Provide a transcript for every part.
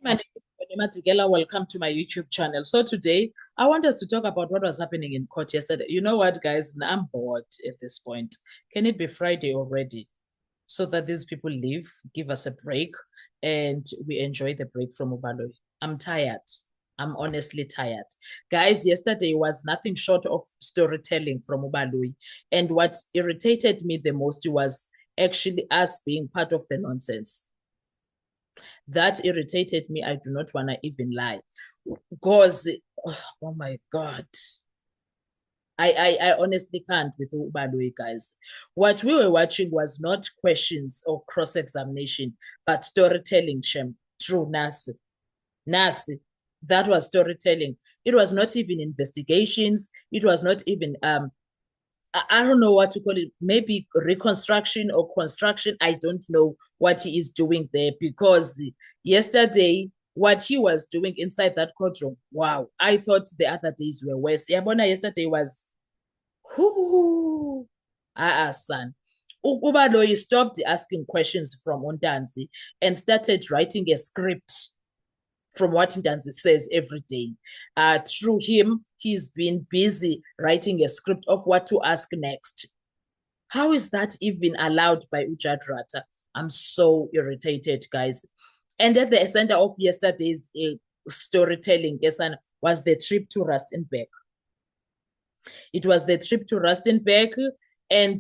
My name is Bonima Tigela. Welcome to my YouTube channel. So today, I want us to talk about what was happening in court yesterday. You know what, guys? I'm bored at this point. Can it be Friday already? So that these people leave, give us a break, and we enjoy the break from Ubaloyi. I'm tired. I'm honestly tired. Guys, yesterday was nothing short of storytelling from Ubaloyi. And what irritated me the most was actually us being part of the nonsense. That irritated me. I do not want to even lie. Because, oh my God. I honestly can't with Ubaloyi, guys. What we were watching was not questions or cross-examination, but storytelling, Shem. True, Nasi. Nasi. That was storytelling. It was not even investigations. It was not even I don't know what to call it, maybe reconstruction or construction. I don't know what he is doing there because yesterday, what he was doing inside that courtroom, wow, I thought the other days were worse. Yabona yesterday was, whoo, son. Ubaloyi stopped asking questions from Untanzi and started writing a script from what Ntanzi says every day. Through him, he's been busy writing a script of what to ask next. How is that even allowed by Ujadrata? I'm so irritated, guys. And at the center of yesterday's storytelling, was the trip to Rustenburg. It was the trip to Rustenburg, and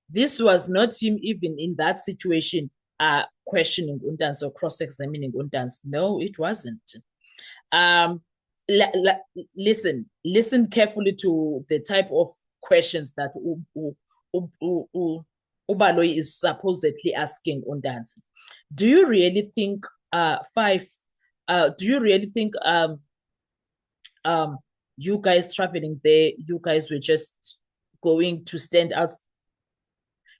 this was not him even in that situation questioning Untans or cross-examining Untans. No, it wasn't. Um, listen carefully to the type of questions that Ubaloyi is supposedly asking Untans. Do you really think do you really think you guys traveling there, you guys were just going to stand out,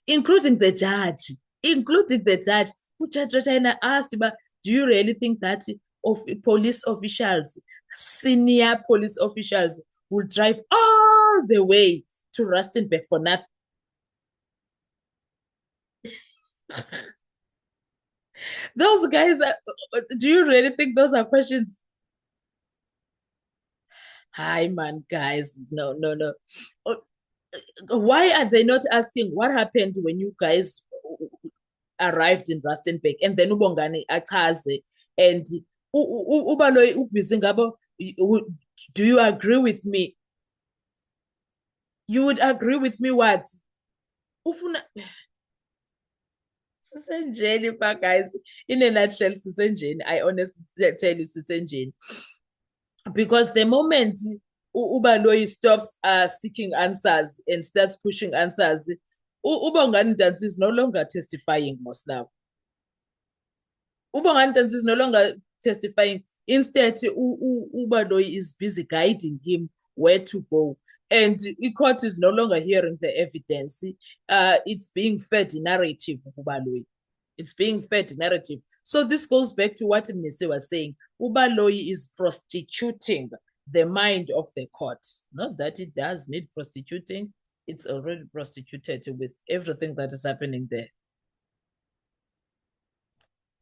including the judge, including the judge. Judge Rotana asked, but do you really think that of police officials, senior police officials, will drive all the way to Rustenburg for nothing? Those guys, do you really think those are questions? Hi, man, guys. No, no, no. Why are they not asking what happened when you guys arrived in Rustenburg and then ubongani achaze and Ubaloyi ubhizi ngabo? Do you agree with me? You would agree with me what? Ufuna sisenjeni pa, guys. In a nutshell, sisenjeni. I honestly tell you sisenjeni. Because the moment Ubaloyi stops seeking answers and starts pushing answers, Ubongani Dansi is no longer testifying most now. Ubongani Dansi is no longer testifying. Instead, Ubaloyi is busy guiding him where to go. And the court is no longer hearing the evidence. It's being fed narrative, Ubaloyi. It's being fed narrative. So this goes back to what Mnisi was saying. Ubaloyi is prostituting the mind of the court. Not that it does need prostituting. It's already prostituted with everything that is happening there.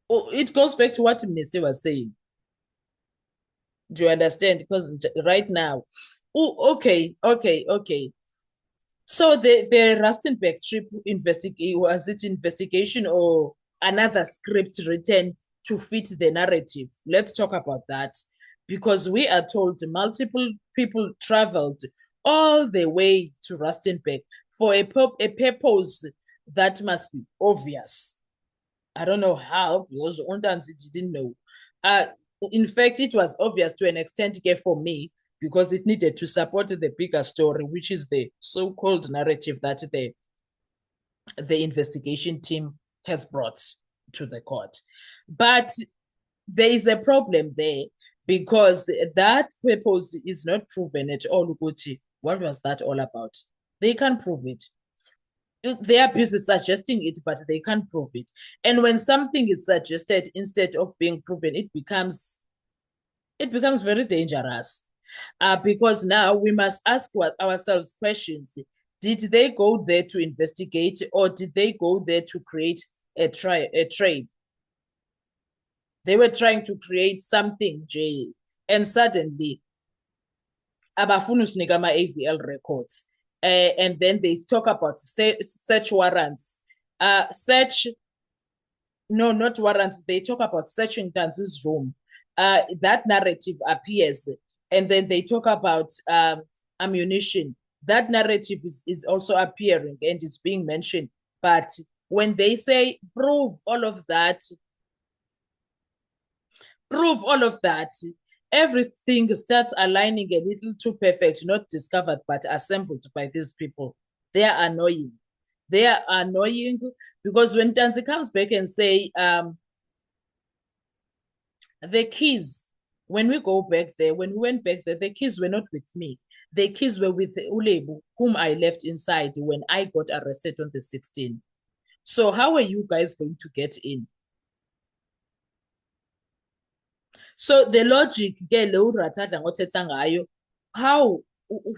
Oh, it goes back to what Mnisi was saying. Do you understand? Because right now, oh, okay. So the Rustenburg trip was it investigation or another script written to fit the narrative? Let's talk about that because we are told multiple people traveled all the way to Rustenburg for a purpose that must be obvious. I don't know how because Undanzi didn't know. Uh, in fact, it was obvious to an extent for me because it needed to support the bigger story, which is the so-called narrative that the investigation team has brought to the court. But there is a problem there because that purpose is not proven at all. What was that all about? They can't prove it. They are busy suggesting it, but they can't prove it. And when something is suggested instead of being proven, it becomes very dangerous. Because now we must ask ourselves questions. Did they go there to investigate or did they go there to create a trade? They were trying to create something, Jay, and suddenly abafuna usinika ama-AVL records. And then they talk about search warrants. Search, no, not warrants. They talk about searching Tanzi's room. That narrative appears. And then they talk about ammunition. That narrative is also appearing and is being mentioned. But when they say prove all of that, everything starts aligning a little too perfect, not discovered, but assembled by these people. They are annoying. They are annoying because when Tanzi comes back and say, the keys, when we go back there, when we went back there, the keys were not with me. The keys were with Ulebu, whom I left inside when I got arrested on the 16th. So how are you guys going to get in? So the logic, how,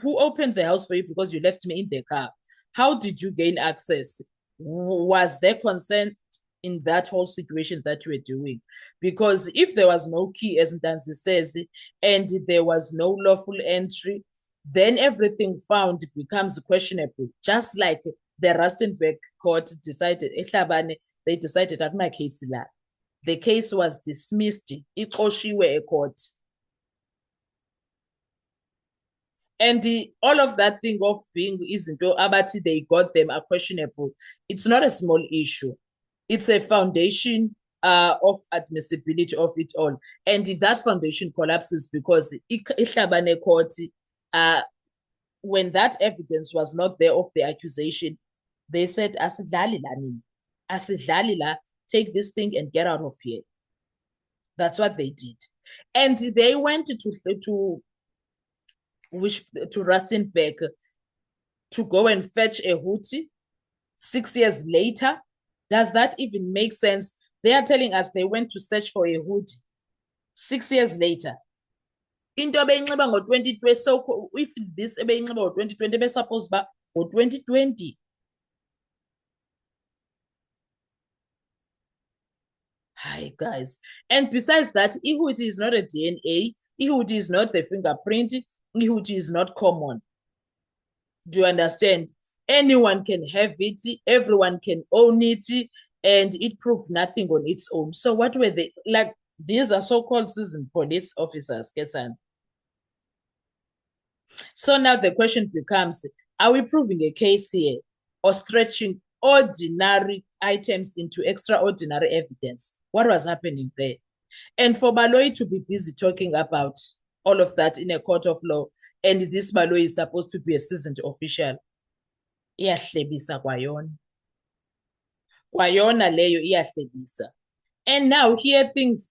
who opened the house for you because you left me in the car? How did you gain access? Was there consent in that whole situation that you were doing? Because if there was no key, as Ntanzi says, and there was no lawful entry, then everything found becomes questionable. Just like the Rustenburg court decided, they decided at my case, the case was dismissed. Iqoshiwe court. And all of that thing of being isn't abati they got them are questionable. It's not a small issue. It's a foundation of admissibility of it all. And that foundation collapses because Ihlabane court, when that evidence was not there of the accusation, they said, asidlali la, take this thing and get out of here. That's what they did. And they went to Rustenburg to go and fetch a hoodie 6 years later. Does that even make sense? They are telling us they went to search for a hoodie 6 years later. Into ebeyinxiba ngo-2020, so if this ebeyinxiba ngo-2020 besuppose uba ngo-2020. Hi, guys. And besides that, ihoodie is not a DNA. Ihoodie is not the fingerprint. Ihoodie is not common. Do you understand? Anyone can have it. Everyone can own it. And it proved nothing on its own. So what were they, like, these are so-called seasoned police officers, Kesan. So now the question becomes, are we proving a case here or stretching ordinary items into extraordinary evidence? What was happening there? And for Baloyi to be busy talking about all of that in a court of law, and this Baloyi is supposed to be a seasoned official, iyahlebisa kwayona. Kwayona leyo iyahlebisa. And now here things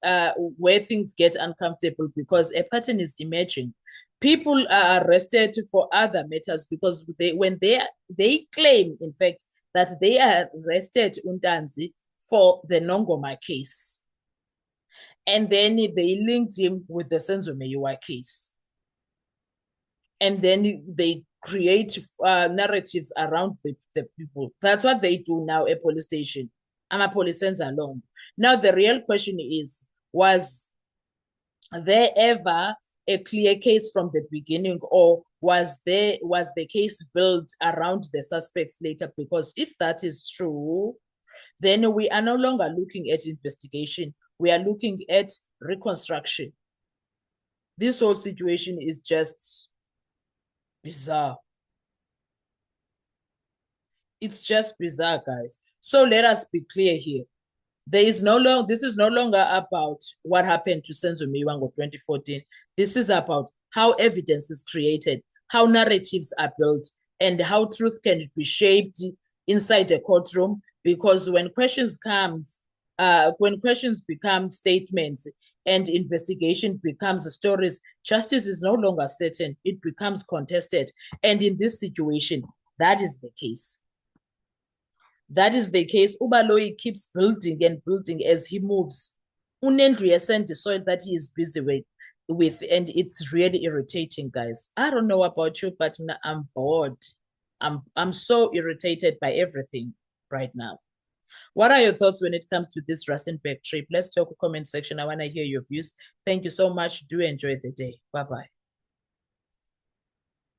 where things get uncomfortable because a pattern is emerging. People are arrested for other matters because when they claim, in fact, that they arrested Untanzi for the Nongoma case. And then they linked him with the Senzo Meyiwa case. And then they create narratives around the people. That's what they do now at police station. I'm a police alone. Now, the real question is, was there ever a clear case from the beginning, or was the case built around the suspects later? Because if that is true, then we are no longer looking at investigation. We are looking at reconstruction. This whole situation is just bizarre. It's just bizarre, guys. So let us be clear here. This is no longer about what happened to Senzo Meyiwa in 2014. This is about how evidence is created, how narratives are built, and how truth can be shaped inside a courtroom. Because when questions become statements and investigation becomes stories, justice is no longer certain. It becomes contested. And in this situation, that is the case. That is the case. Ubaloyi keeps building and building as he moves. Unendlu yesend the soil that he is busy with, and it's really irritating, guys. I don't know about you, but I'm bored. I'm so irritated by everything right now. What are your thoughts when it comes to this Rustenburg trip? Let's talk comment section. I want to hear your views. Thank you so much. Do enjoy the day. Bye-bye.